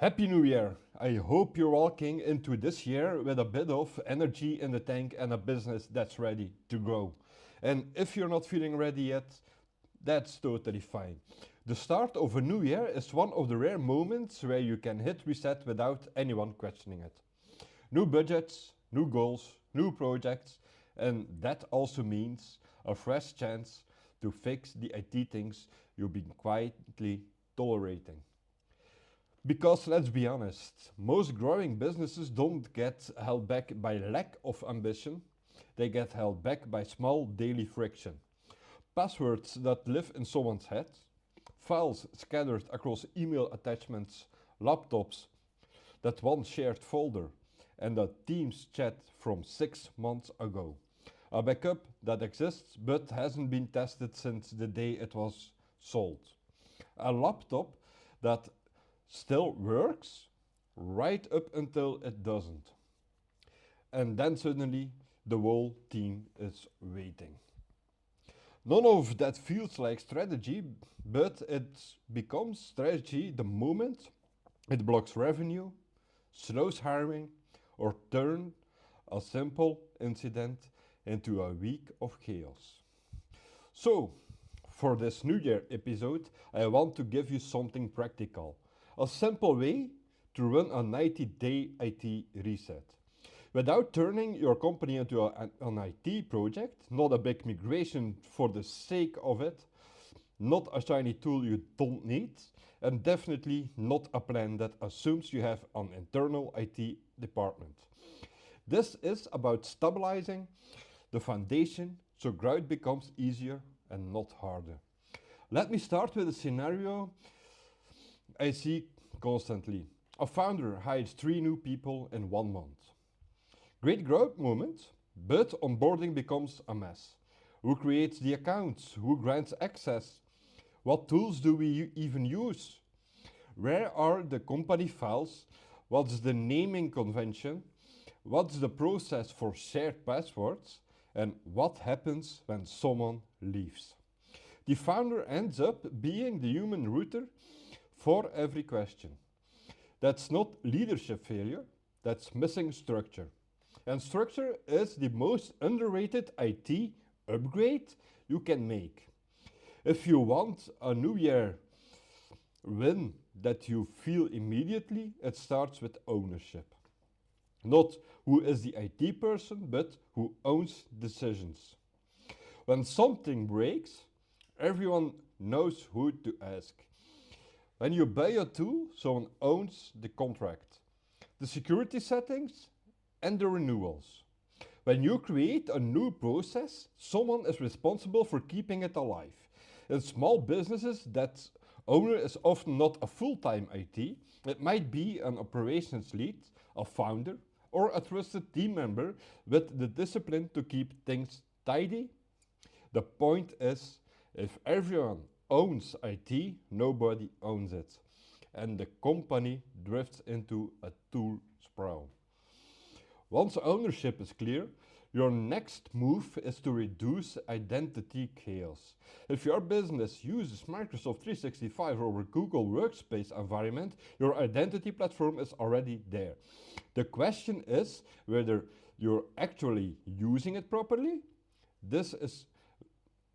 Happy New Year! I hope you're walking into this year with a bit of energy in the tank and a business that's ready to grow. And if you're not feeling ready yet, that's totally fine. The start of a new year is one of the rare moments where you can hit reset without anyone questioning it. New budgets, new goals, new projects, and that also means a fresh chance to fix the IT things you've been quietly tolerating. Because let's be honest, most growing businesses don't get held back by lack of ambition, they get held back by small daily friction. Passwords that live in someone's head, files scattered across email attachments, laptops, that one shared folder, and a Teams chat from 6 months ago. A backup that exists but hasn't been tested since the day it was sold. A laptop that still works right up until it doesn't. And then suddenly the whole team is waiting. None of that feels like strategy, but it becomes strategy the moment it blocks revenue, slows hiring, or turns a simple incident into a week of chaos. So, for this New Year episode, I want to give you something practical. A simple way to run a 90-day IT reset. Without turning your company into an IT project, not a big migration for the sake of it, not a shiny tool you don't need, and definitely not a plan that assumes you have an internal IT department. This is about stabilizing the foundation so growth becomes easier and not harder. Let me start with a scenario I see constantly. A founder hires 3 new people in 1 month. Great growth moment, but onboarding becomes a mess. Who creates the accounts? Who grants access? What tools do we even use? Where are the company files? What's the naming convention? What's the process for shared passwords? And what happens when someone leaves? The founder ends up being the human router for every question. That's not leadership failure, that's missing structure. And structure is the most underrated IT upgrade you can make. If you want a new year win that you feel immediately, it starts with ownership. Not who is the IT person, but who owns decisions. When something breaks, everyone knows who to ask. When you buy a tool, someone owns the contract, the security settings, and the renewals. When you create a new process, someone is responsible for keeping it alive. In small businesses, that owner is often not a full-time IT. It might be an operations lead, a founder, or a trusted team member with the discipline to keep things tidy. The point is, if everyone owns IT, nobody owns it. And the company drifts into a tool sprawl. Once ownership is clear, your next move is to reduce identity chaos. If your business uses Microsoft 365 or Google Workspace environment, your identity platform is already there. The question is whether you're actually using it properly. This is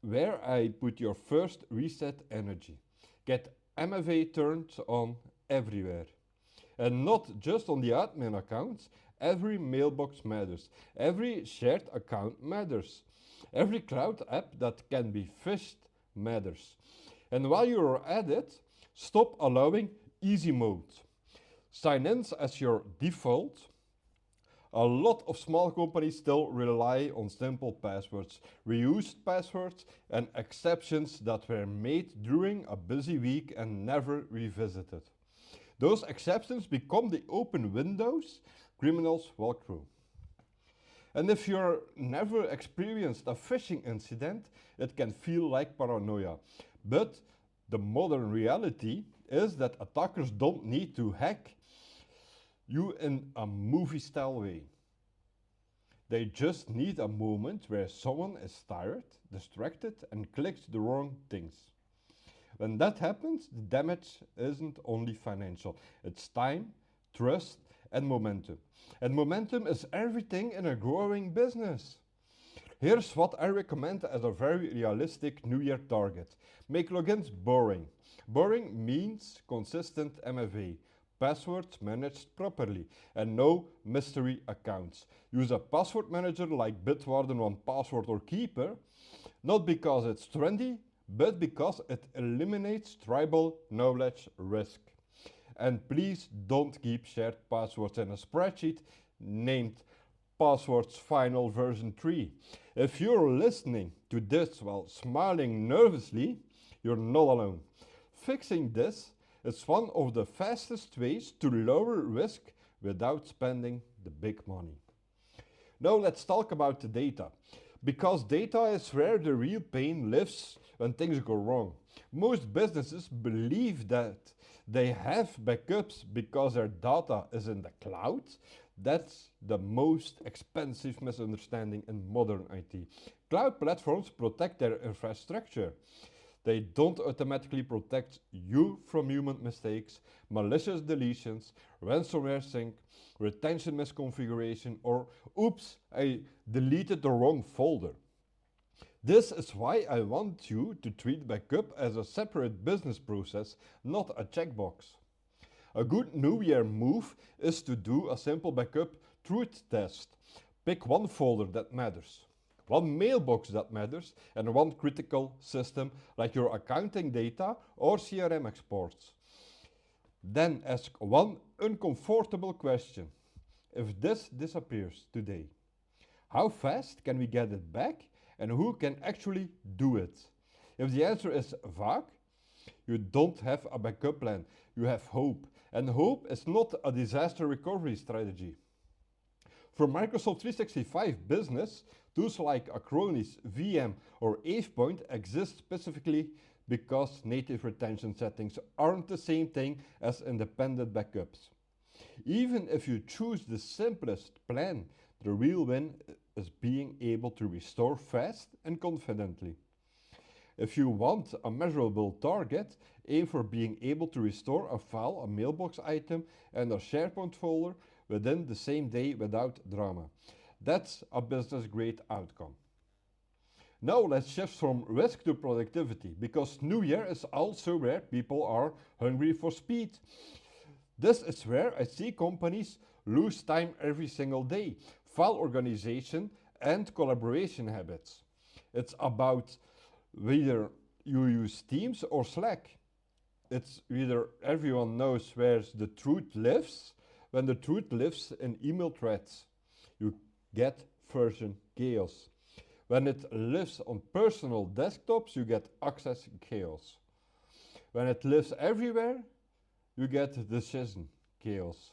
where I put your first reset energy. Get MFA turned on everywhere. And not just on the admin accounts, every mailbox matters. Every shared account matters. Every cloud app that can be fished matters. And while you're at it, stop allowing easy mode. Sign ins as your default. A lot of small companies still rely on simple passwords, reused passwords, and exceptions that were made during a busy week and never revisited. Those exceptions become the open windows criminals walk through. And if you're never experienced a phishing incident, it can feel like paranoia. But the modern reality is that attackers don't need to hack you in a movie style way. They just need a moment where someone is tired, distracted, and clicks the wrong things. When that happens, the damage isn't only financial, it's time, trust, and momentum. And momentum is everything in a growing business. Here's what I recommend as a very realistic New Year target. Make logins boring. Boring means consistent MFA, passwords managed properly, and no mystery accounts. Use a password manager like Bitwarden, 1Password, or Keeper, not because it's trendy, but because it eliminates tribal knowledge risk. And please don't keep shared passwords in a spreadsheet named Passwords Final Version 3. If you're listening to this while smiling nervously, you're not alone. Fixing this is one of the fastest ways to lower risk without spending the big money. Now let's talk about the data. Because data is where the real pain lives when things go wrong. Most businesses believe that they have backups because their data is in the cloud. That's the most expensive misunderstanding in modern IT. Cloud platforms protect their infrastructure. They don't automatically protect you from human mistakes, malicious deletions, ransomware sync, retention misconfiguration, or oops, I deleted the wrong folder. This is why I want you to treat backup as a separate business process, not a checkbox. A good New Year move is to do a simple backup truth test. Pick one folder that matters, one mailbox that matters, and one critical system like your accounting data or CRM exports. Then ask one uncomfortable question. If this disappears today, how fast can we get it back and who can actually do it? If the answer is vague, you don't have a backup plan, you have hope. And hope is not a disaster recovery strategy. For Microsoft 365 Business, tools like Acronis, VM, or AvePoint exist specifically because native retention settings aren't the same thing as independent backups. Even if you choose the simplest plan, the real win is being able to restore fast and confidently. If you want a measurable target, aim for being able to restore a file, a mailbox item, and a SharePoint folder within the same day without drama. That's a business grade outcome. Now let's shift from risk to productivity, because New Year is also where people are hungry for speed. This is where I see companies lose time every single day. File organization and collaboration habits. It's about whether you use Teams or Slack. It's whether everyone knows where the truth lives. When the truth lives in email threads, you get version chaos. When it lives on personal desktops, you get access chaos. When it lives everywhere, you get decision chaos.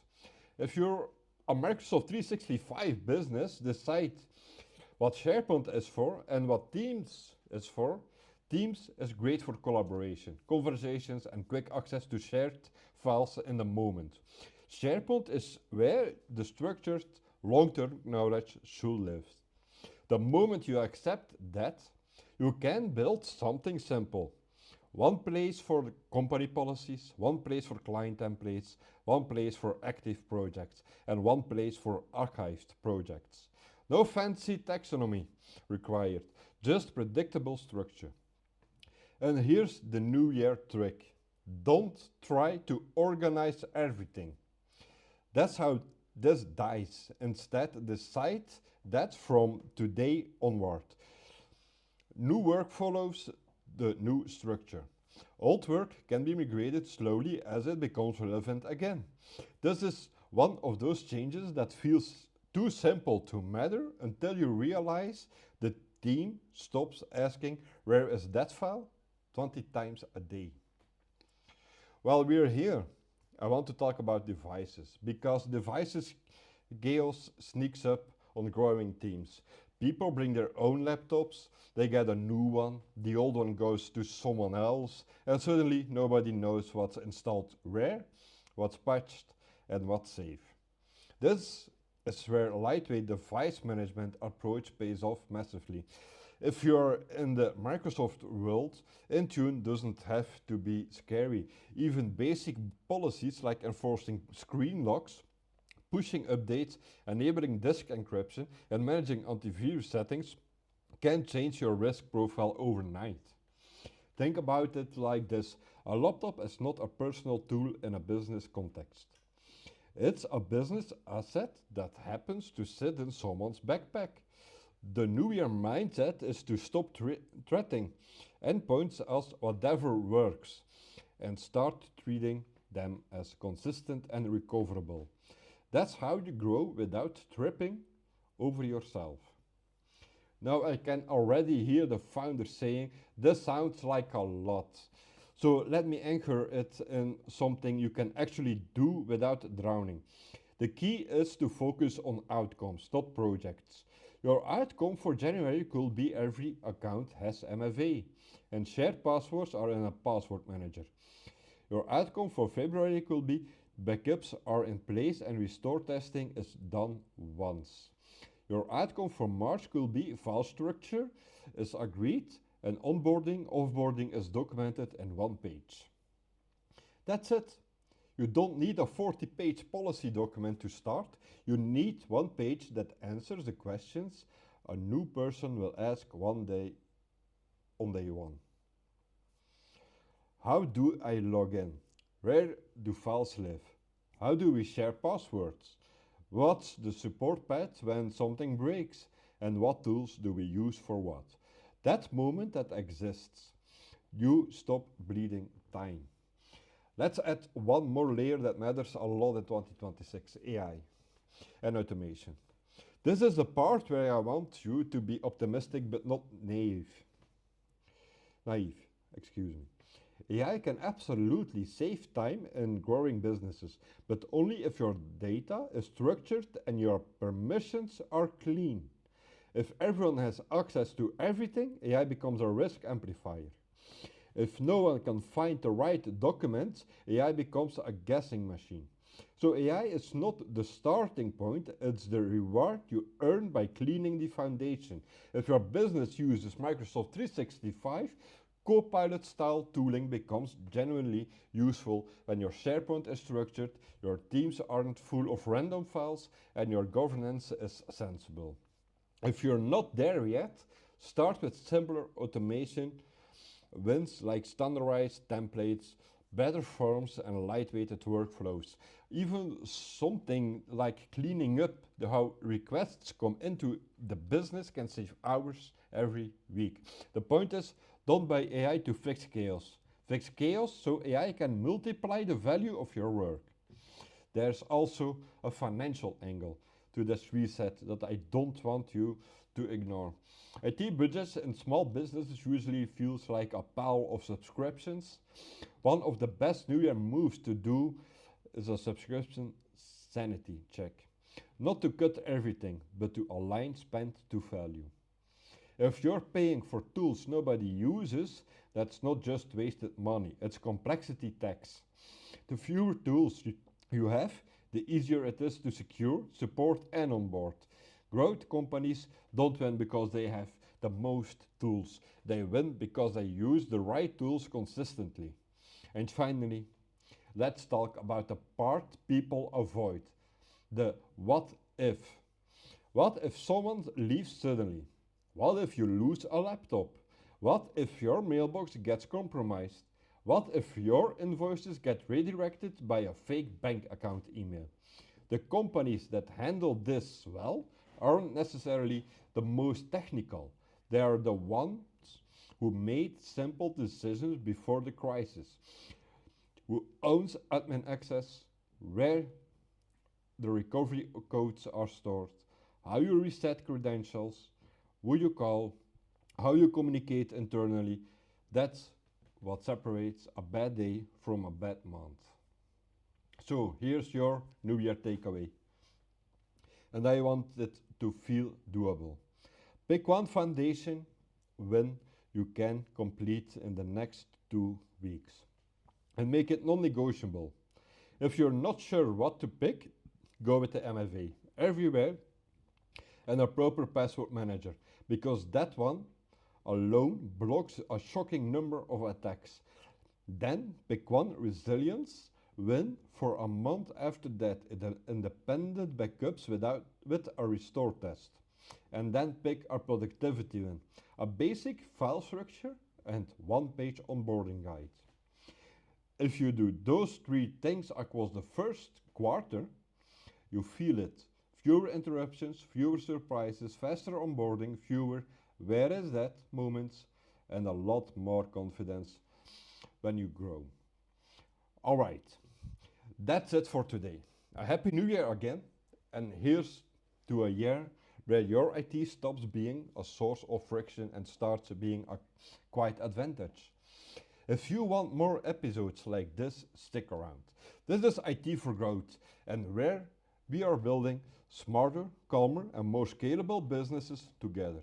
If you're a Microsoft 365 business, decide what SharePoint is for and what Teams is for. Teams is great for collaboration, conversations, and quick access to shared files in the moment. SharePoint is where the structured long-term knowledge should live. The moment you accept that, you can build something simple. One place for company policies, one place for client templates, one place for active projects, and one place for archived projects. No fancy taxonomy required, just predictable structure. And here's the New Year trick. Don't try to organize everything. That's how this dies. Instead, decide that from today onward. New work follows the new structure. Old work can be migrated slowly as it becomes relevant again. This is one of those changes that feels too simple to matter until you realize the team stops asking, "Where is that file?" 20 times a day. While we're here, I want to talk about devices, because devices chaos sneaks up on growing teams. People bring their own laptops, they get a new one, the old one goes to someone else, and suddenly nobody knows what's installed where, what's patched, and what's safe. This is where a lightweight device management approach pays off massively. If you're in the Microsoft world, Intune doesn't have to be scary. Even basic policies like enforcing screen locks, pushing updates, enabling disk encryption, and managing antivirus settings can change your risk profile overnight. Think about it like this: a laptop is not a personal tool in a business context. It's a business asset that happens to sit in someone's backpack. The New Year mindset is to stop treating endpoints as whatever works and start treating them as consistent and recoverable. That's how you grow without tripping over yourself. Now I can already hear the founder saying, "This sounds like a lot." So let me anchor it in something you can actually do without drowning. The key is to focus on outcomes, not projects. Your outcome for January could be every account has MFA and shared passwords are in a password manager. Your outcome for February could be backups are in place and restore testing is done once. Your outcome for March could be file structure is agreed and onboarding, offboarding is documented in one page. That's it. You don't need a 40-page policy document to start. You need one page that answers the questions a new person will ask one day on day one. How do I log in? Where do files live? How do we share passwords? What's the support path when something breaks? And what tools do we use for what? That moment that exists, you stop bleeding time. Let's add one more layer that matters a lot in 2026, AI and automation. This is the part where I want you to be optimistic but not naive. Naive, excuse me. AI can absolutely save time in growing businesses, but only if your data is structured and your permissions are clean. If everyone has access to everything, AI becomes a risk amplifier. If no one can find the right documents, AI becomes a guessing machine. So AI is not the starting point, it's the reward you earn by cleaning the foundation. If your business uses Microsoft 365, Copilot style tooling becomes genuinely useful when your SharePoint is structured, your teams aren't full of random files, and your governance is sensible. If you're not there yet, start with simpler automation wins like standardized templates, better forms, and lightweighted workflows. Even something like cleaning up how requests come into the business can save hours every week. The point is, don't buy AI to fix chaos. Fix chaos so AI can multiply the value of your work. There's also a financial angle to this reset that I don't want you to ignore. IT budgets in small businesses usually feels like a pile of subscriptions. One of the best New Year moves to do is a subscription sanity check. Not to cut everything, but to align spend to value. If you're paying for tools nobody uses, that's not just wasted money, it's complexity tax. The fewer tools you have, the easier it is to secure, support, and onboard. Growth companies don't win because they have the most tools. They win because they use the right tools consistently. And finally, let's talk about the part people avoid. The what if. What if someone leaves suddenly? What if you lose a laptop? What if your mailbox gets compromised? What if your invoices get redirected by a fake bank account email? The companies that handle this well aren't necessarily the most technical. They are the ones who made simple decisions before the crisis. Who owns admin access, where the recovery codes are stored, how you reset credentials, who you call, how you communicate internally. That's what separates a bad day from a bad month. So here's your New Year takeaway. And I want it to feel doable. Pick one foundation win you can complete in the next 2 weeks and make it non-negotiable. If you're not sure what to pick, go with the MFA everywhere and a proper password manager because that one alone blocks a shocking number of attacks. Then pick one resilience win for a month after that, independent backups with a restore test. And then pick a productivity win, a basic file structure and one-page onboarding guide. If you do those three things across the first quarter, you feel it. Fewer interruptions, fewer surprises, faster onboarding, fewer where is that moments, and a lot more confidence when you grow. Alright, that's it for today. A happy new year again, and here's to a year where your IT stops being a source of friction and starts being a quite advantage. If you want more episodes like this, stick around. This is IT for Growth, and where we are building smarter, calmer, and more scalable businesses together.